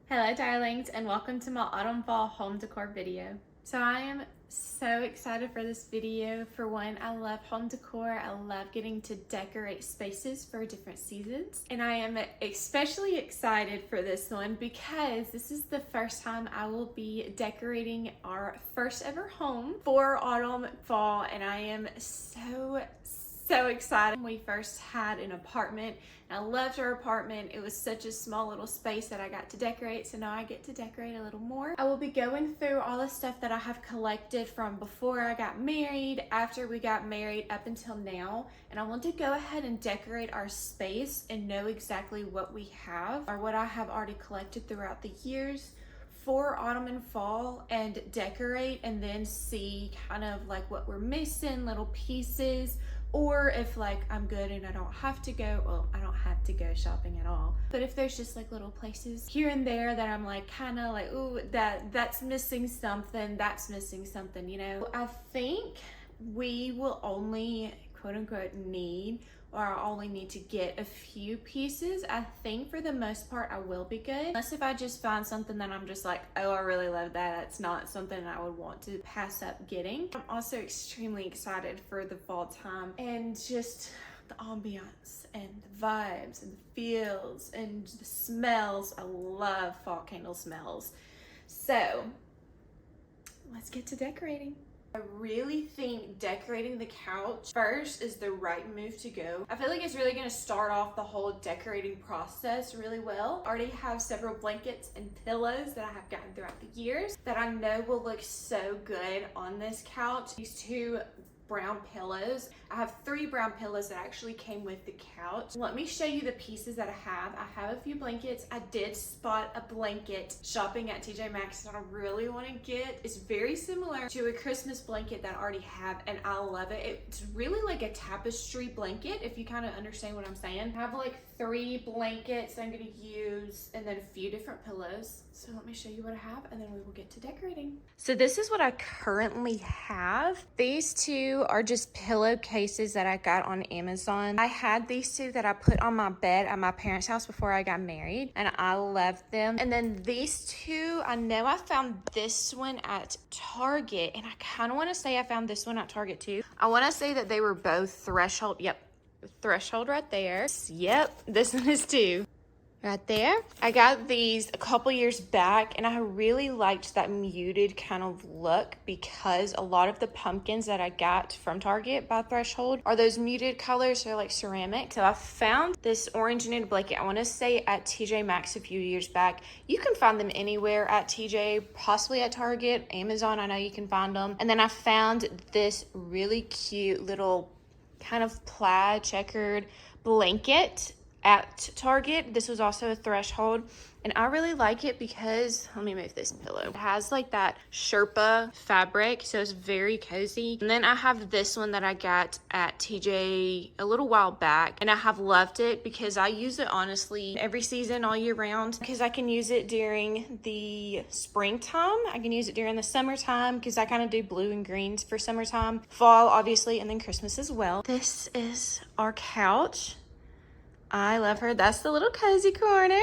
Hello darlings, and welcome to my autumn fall home decor video. So I am so excited for this video. For one, I love home decor. I love getting to decorate spaces for different seasons. And I am especially excited for this one because this is the first time I will be decorating our first ever home for autumn fall, and I am so excited. We first had an apartment and I loved our apartment. It was such a small little space that I got to decorate, so now I get to decorate a little more. I will be going through all the stuff that I have collected from before I got married, after we got married, up until now, and I want to go ahead and decorate our space and know exactly what we have or what I have already collected throughout the years for autumn and fall, and decorate and then see kind of like what we're missing, little pieces, or if like I'm good and I don't have to go, well, I don't have to go shopping at all, but if there's just like little places here and there that I'm like kind of like, ooh, that's missing something, you know. I think we will only quote unquote need, or I only need to get a few pieces. I think for the most part I will be good, unless if I just find something that I'm just like, oh, I really love that, that's not something I would want to pass up getting. I'm also extremely excited for the fall time and just the ambiance and the vibes and the feels and the smells. I love fall candle smells. So let's get to decorating. I really think decorating the couch first is the right move to go. I feel like it's really gonna start off the whole decorating process really well. I already have several blankets and pillows that I have gotten throughout the years that I know will look so good on this couch. These two brown pillows. I have 3 brown pillows that actually came with the couch. Let me show you the pieces that I have. I have a few blankets. I did spot a blanket shopping at TJ Maxx that I really want to get. It's very similar to a Christmas blanket that I already have, and I love it. It's really like a tapestry blanket, if you kind of understand what I'm saying. I have like 3 blankets I'm going to use and then a few different pillows. So let me show you what I have and then we will get to decorating. So this is what I currently have. These two are just pillowcases that I got on Amazon. I had these 2 that I put on my bed at my parents' house before I got married, and I loved them. And then these 2, I know I found this one at Target, and I kind of want to say I found this one at Target too. I want to say that they were both Threshold. Yep, Threshold right there. Yep, this one is too. Right there. I got these a couple years back, and I really liked that muted kind of look because a lot of the pumpkins that I got from Target by Threshold are those muted colors. They're like ceramic. So I found this orange knitted blanket, I want to say at TJ Maxx a few years back. You can find them anywhere at TJ, possibly at Target, Amazon, I know you can find them. And then I found this really cute little kind of plaid checkered blanket at Target. This was also a Threshold, and I really like it because, let me move this pillow. It has like that Sherpa fabric, so it's very cozy. And then I have this one that I got at TJ a little while back, and I have loved it because I use it honestly every season all year round, because I can use it during the springtime, I can use it during the summertime because I kind of do blue and greens for summertime, fall obviously, and then Christmas as well. This is our couch. I love her. That's the little cozy corner.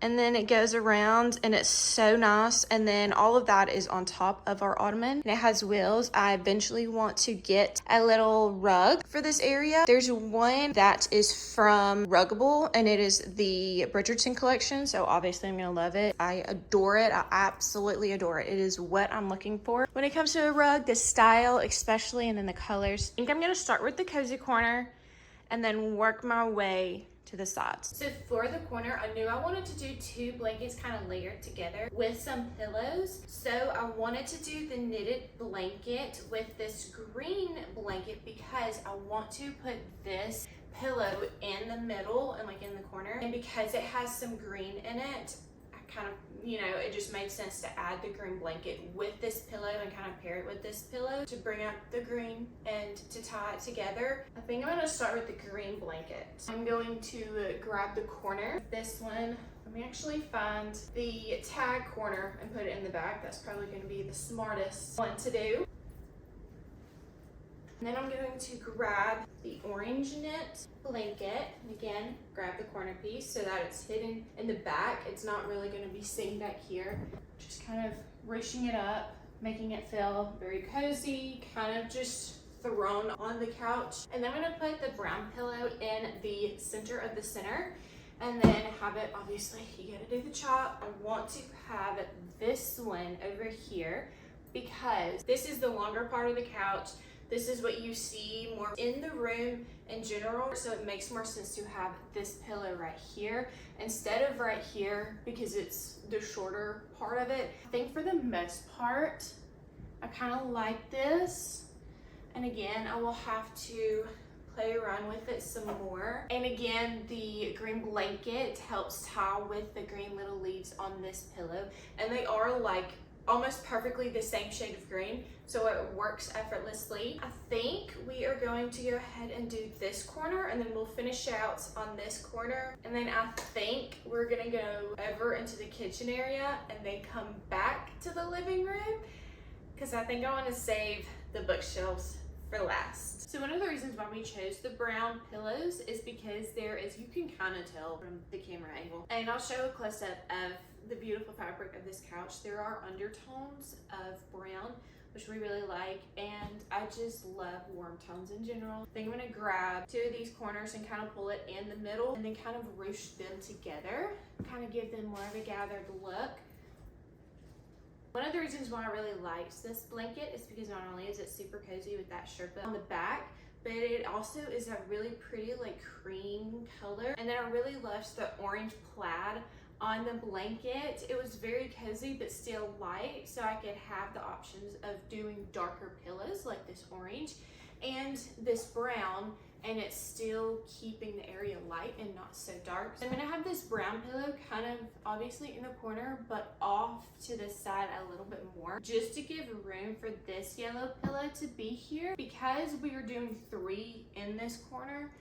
And then it goes around and it's so nice. And then all of that is on top of our ottoman. And it has wheels. I eventually want to get a little rug for this area. There's one that is from Ruggable, and it is the Bridgerton collection. So obviously I'm gonna love it. I adore it. I absolutely adore it. It is what I'm looking for when it comes to a rug, the style especially, and then the colors. I think I'm gonna start with the cozy corner and then work my way to the sides. So for the corner, I knew I wanted to do 2 blankets kind of layered together with some pillows. So I wanted to do the knitted blanket with this green blanket because I want to put this pillow in the middle and like in the corner. And because it has some green in it, I kind of, you know, it just made sense to add the green blanket with this pillow and kind of pair it with this pillow to bring out the green and to tie it together. I think I'm going to start with the green blanket. I'm going to grab the corner. This one, let me actually find the tag corner and put it in the back. That's probably going to be the smartest one to do. And then I'm going to grab the orange knit blanket, and again, grab the corner piece so that it's hidden in the back. It's not really going to be seen back here. Just kind of ruching it up, making it feel very cozy, kind of just thrown on the couch. And then I'm going to put the brown pillow in the center of the center, and then have it, obviously, you got to do the chop. I want to have this one over here because this is the longer part of the couch. This is what you see more in the room in general, so it makes more sense to have this pillow right here instead of right here because it's the shorter part of it. I think for the most part, I kind of like this. And again, I will have to play around with it some more. And again, the green blanket helps tie with the green little leaves on this pillow. And they are like almost perfectly the same shade of green, so it works effortlessly. I think we are going to go ahead and do this corner, and then we'll finish out on this corner. And then I think we're gonna go over into the kitchen area and then come back to the living room because I think I want to save the bookshelves for last. So one of the reasons why we chose the brown pillows is because there is, you can kind of tell from the camera angle, and I'll show a close-up of the beautiful fabric of this couch. There are undertones of brown, which we really like, and I just love warm tones in general. I think I'm gonna grab two of these corners and kind of pull it in the middle and then kind of ruche them together, kind of give them more of a gathered look. One of the reasons why I really liked this blanket is because not only is it super cozy with that Sherpa on the back, but it also is a really pretty like cream color. And then I really loved the orange plaid on the blanket. It was very cozy but still light, so I could have the options of doing darker pillows like this orange and this brown, and it's still keeping the area light and not so dark. So I'm gonna have this brown pillow kind of obviously in the corner but off to the side a little bit more, just to give room for this yellow pillow to be here because we are doing 3 in this corner.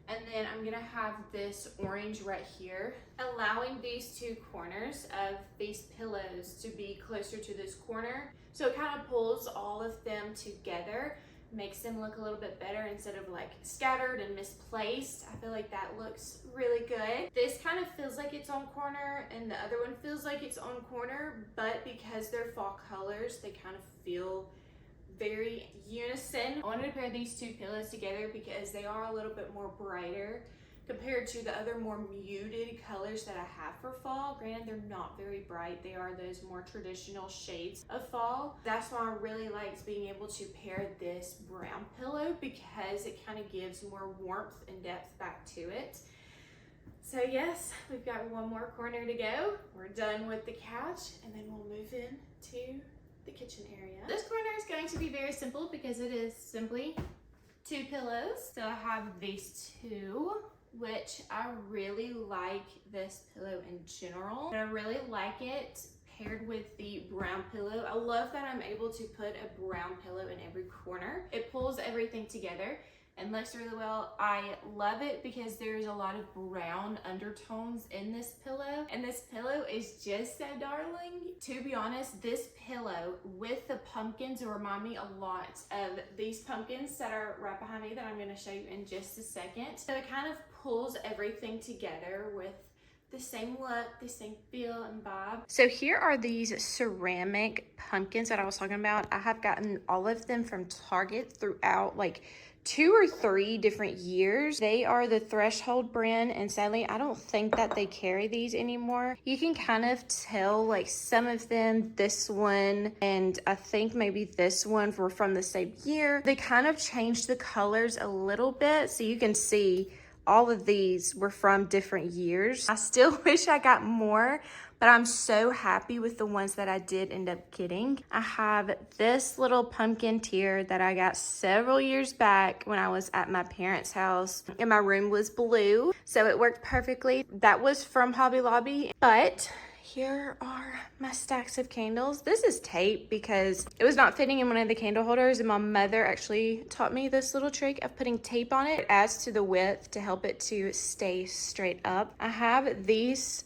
And then I'm gonna have this orange right here, allowing these 2 corners of these pillows to be closer to this corner. So it kind of pulls all of them together, makes them look a little bit better instead of like scattered and misplaced. I feel like that looks really good. This kind of feels like it's on corner and the other one feels like it's on corner, but because they're fall colors, they kind of feel very unison. I wanted to pair these 2 pillows together because they are a little bit more brighter compared to the other more muted colors that I have for fall. Granted, they're not very bright. They are those more traditional shades of fall. That's why I really liked being able to pair this brown pillow because it kind of gives more warmth and depth back to it. So yes, we've got one more corner to go. We're done with the couch, and then we'll move in to the kitchen area. This corner is going to be very simple because it is simply 2 pillows. So I have these 2, which I really like this pillow in general. And I really like it paired with the brown pillow. I love that I'm able to put a brown pillow in every corner. It pulls everything together and looks really well. I love it because there's a lot of brown undertones in this pillow, and this pillow is just so darling. To be honest, this pillow with the pumpkins remind me a lot of these pumpkins that are right behind me that I'm going to show you in just a second. So it kind of pulls everything together with the same look, the same feel and vibe. So here are these ceramic pumpkins that I was talking about. I have gotten all of them from Target throughout like 2 or 3 different years. They are the Threshold brand, and sadly I don't think that they carry these anymore. You can kind of tell like some of them, this one and I think maybe this one were from the same year. They kind of changed the colors a little bit, so you can see all of these were from different years. I still wish I got more, but I'm so happy with the ones that I did end up getting. I have this little pumpkin tier that I got several years back when I was at my parents' house, and my room was blue, so it worked perfectly. That was from Hobby Lobby, but here are my stacks of candles. This is tape because it was not fitting in one of the candle holders, and my mother actually taught me this little trick of putting tape on it. It adds to the width to help it to stay straight up. I have these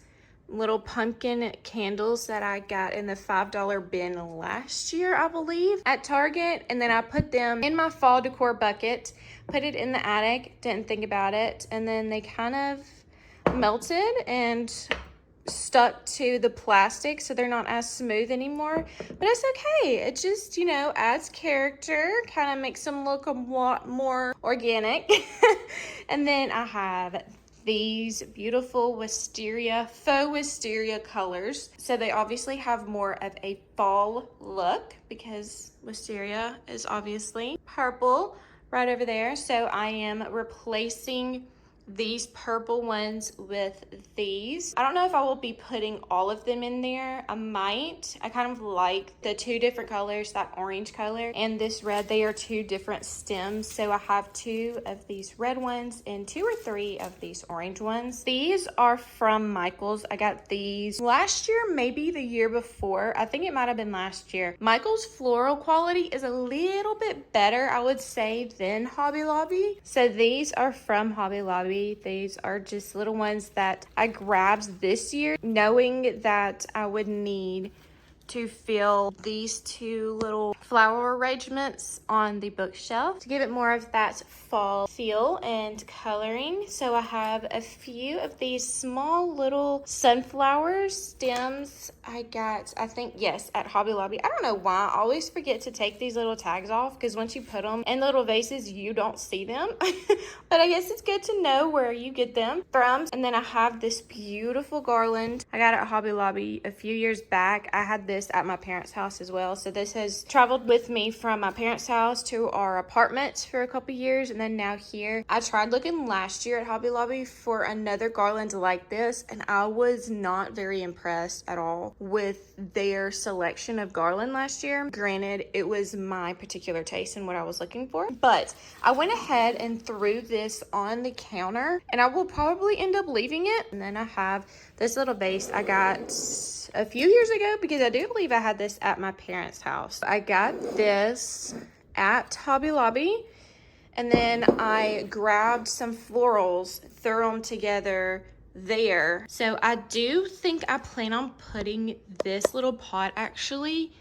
little pumpkin candles that I got in the $5 bin last year, I believe, at Target. And then I put them in my fall decor bucket, put it in the attic, didn't think about it. And then they kind of melted and stuck to the plastic, so they're not as smooth anymore, but it's okay. It just, you know, adds character, kind of makes them look a lot more organic. And then I have these beautiful wisteria, faux wisteria colors. So they obviously have more of a fall look because wisteria is obviously purple right over there. So I am replacing these purple ones with these. I don't know if I will be putting all of them in there. I might. I kind of like the two different colors, that orange color and this red. They are two different stems. So I have two of these red ones and two or three of these orange ones. These are from Michael's. I got these last year, maybe the year before. I think it might have been last year. Michael's floral quality is a little bit better, I would say, than Hobby Lobby. So these are from Hobby Lobby. These are just little ones that I grabbed this year, knowing that I would need to fill these two little flower arrangements on the bookshelf to give it more of that fall feel and coloring. So I have a few of these small little sunflower stems I got, I think, yes, at Hobby Lobby. I don't know why. I always forget to take these little tags off because once you put them in little vases, you don't see them. But I guess it's good to know where you get them from. And then I have this beautiful garland I got at Hobby Lobby a few years back. I had this at my parents' house as well. So this has traveled with me from my parents' house to our apartment for a couple years, and then now here. I tried looking last year at Hobby Lobby for another garland like this, and I was not very impressed at all with their selection of garland last year. Granted, it was my particular taste and what I was looking for, but I went ahead and threw this on the counter, and I will probably end up leaving it. And then I have this little vase I got a few years ago because I do believe I had this at my parents' house. I got this at Hobby Lobby, and then I grabbed some florals, threw them together there. So I do think I plan on putting this little pot actually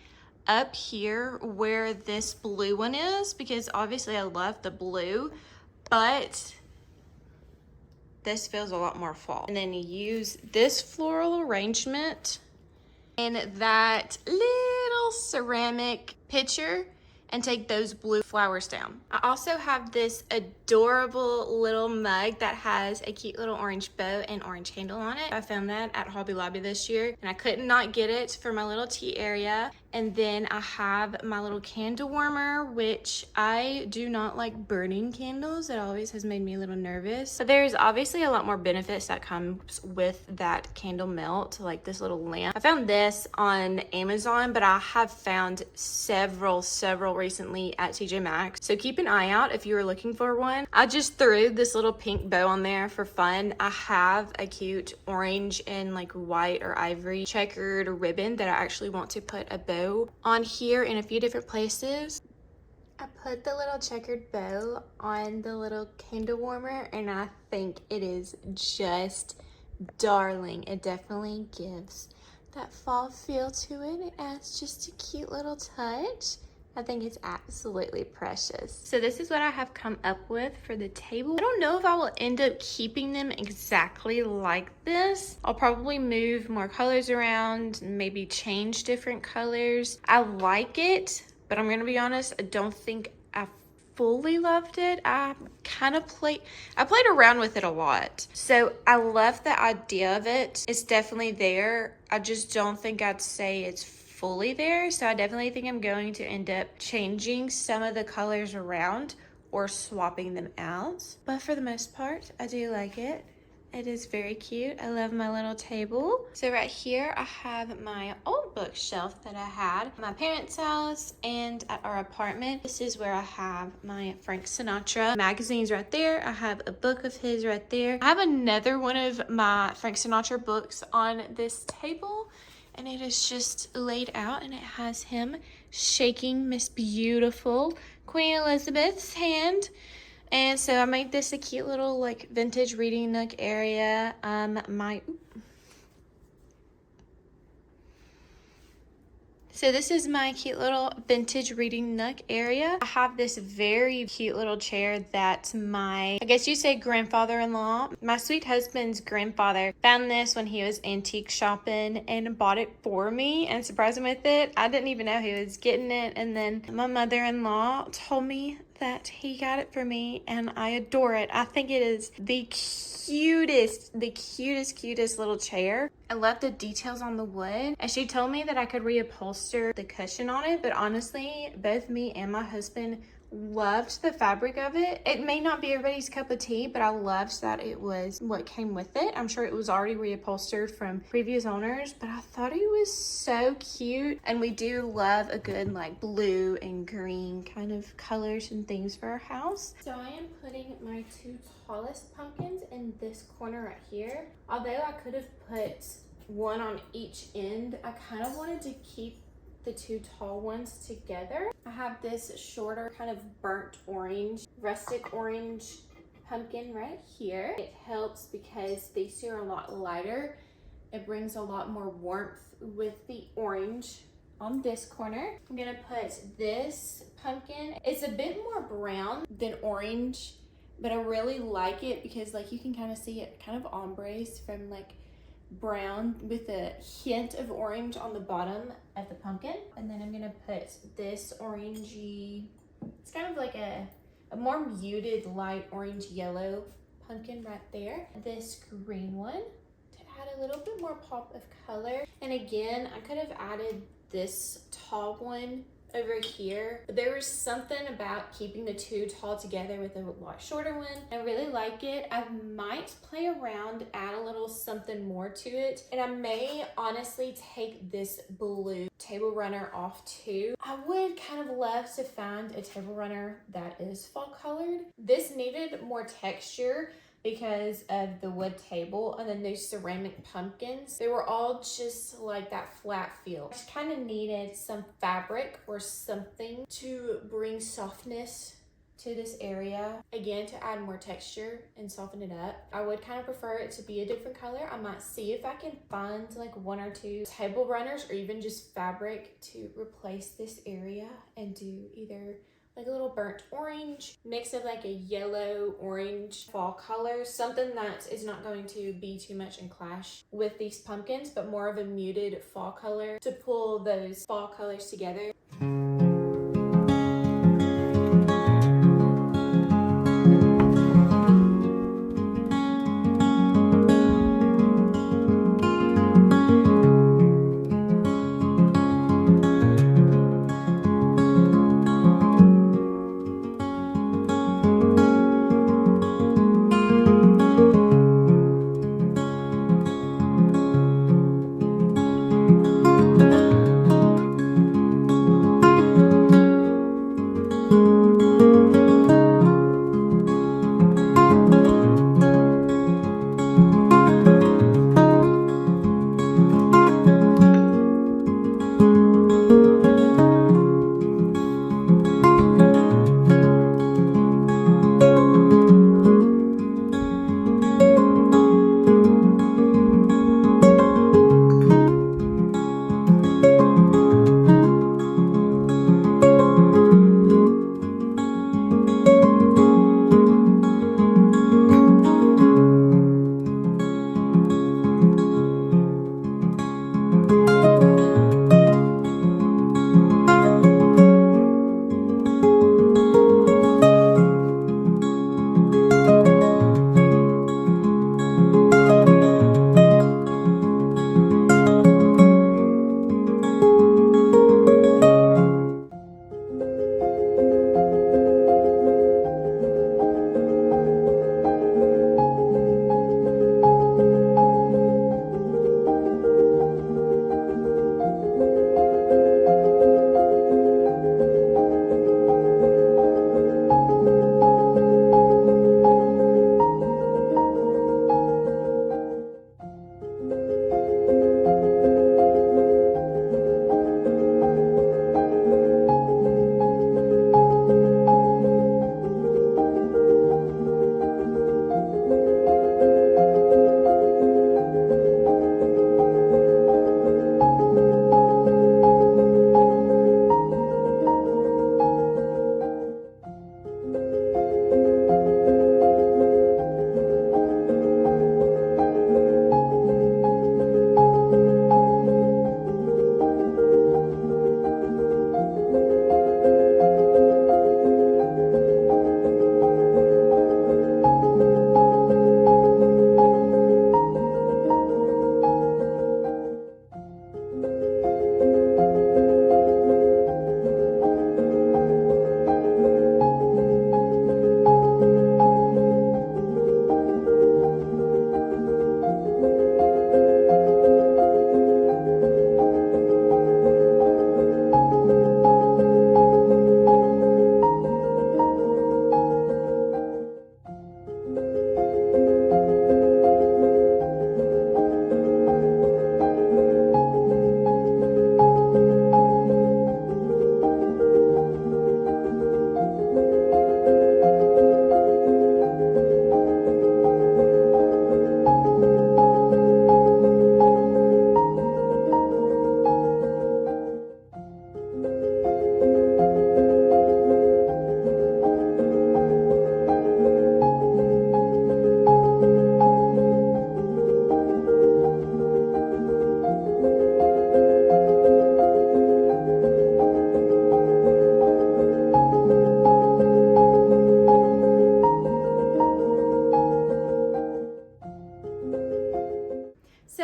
up here where this blue one is, because obviously I love the blue, but this feels a lot more fall. And then you use this floral arrangement in that little ceramic pitcher and take those blue flowers down. I also have this adorable little mug that has a cute little orange bow and orange handle on it. I found that at Hobby Lobby this year, and I could not get it for my little tea area. And then I have my little candle warmer, which I do not like burning candles. It always has made me a little nervous. But there's obviously a lot more benefits that comes with that candle melt, like this little lamp. I found this on Amazon, but I have found several recently at TJ Maxx. So keep an eye out if you are looking for one. I just threw this little pink bow on there for fun. I have a cute orange and like white or ivory checkered ribbon that I actually want to put a bow on here in a few different places. I put the little checkered bow on the little candle warmer, and I think it is just darling. It definitely gives that fall feel to it. It adds just a cute little touch. I think it's absolutely precious. So this is what I have come up with for the table. I don't know if I will end up keeping them exactly like this. I'll probably move more colors around, maybe change different colors. I like it, but I'm gonna be honest, I don't think I fully loved it. I played around with it a lot. So I love the idea of it. It's definitely there. I just don't think I'd say it's fully there. So I definitely think I'm going to end up changing some of the colors around or swapping them out. But for the most part, I do like it. It is very cute. I love my little table. So right here, I have my old bookshelf that I had at my parents' house and at our apartment. This is where I have my Frank Sinatra magazines right there. I have a book of his right there. I have another one of my Frank Sinatra books on this table, and it is just laid out, and it has him shaking Miss Beautiful Queen Elizabeth's hand. And so I made this a cute little like vintage reading nook area. So this is my cute little vintage reading nook area. I have this very cute little chair that I guess you say grandfather-in-law, my sweet husband's grandfather, found this when he was antique shopping and bought it for me and surprised him with it. I didn't even know he was getting it, and then my mother-in-law told me that he got it for me, and I adore it. I think it is the cutest little chair. I love the details on the wood, and she told me that I could reupholster the cushion on it, but honestly, both me and my husband loved the fabric of it. It may not be everybody's cup of tea, but I loved that it was what came with it. I'm sure it was already reupholstered from previous owners, but I thought it was so cute. And we do love a good like blue and green kind of colors and things for our house. So I am putting my 2 tallest pumpkins in this corner right here. Although I could have put one on each end, I kind of wanted to keep the 2 tall ones together. I have this shorter kind of burnt orange, rustic orange pumpkin right here. It helps because these 2 are a lot lighter. It brings a lot more warmth with the orange on this corner. I'm gonna put this pumpkin. It's a bit more brown than orange, but I really like it because like you can kind of see it kind of ombres from like brown with a hint of orange on the bottom of the pumpkin. And then I'm gonna put this orangey, it's kind of like a more muted light orange yellow pumpkin right there. This green one to add a little bit more pop of color. And again, I could have added this tall one over here, but there was something about keeping the 2 tall together with a lot shorter one. I really like it. I might play around, add a little something more to it, and I may honestly take this blue table runner off too. I would kind of love to find a table runner that is fall colored. This needed more texture because of the wood table, and then those ceramic pumpkins, they were all just like that flat feel. I just kind of needed some fabric or something to bring softness to this area, again to add more texture and soften it up. I would kind of prefer it to be a different color. I might see if I can find like 1 or 2 table runners or even just fabric to replace this area and do either like a little burnt orange, mix of like a yellow orange fall color, something that is not going to be too much in clash with these pumpkins, but more of a muted fall color to pull those fall colors together.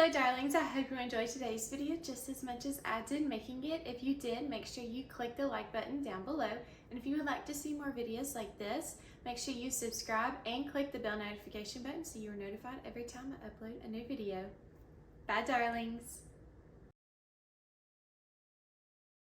So darlings, I hope you enjoyed today's video just as much as I did making it. If you did, make sure you click the like button down below. And if you would like to see more videos like this, make sure you subscribe and click the bell notification button so you are notified every time I upload a new video. Bye darlings.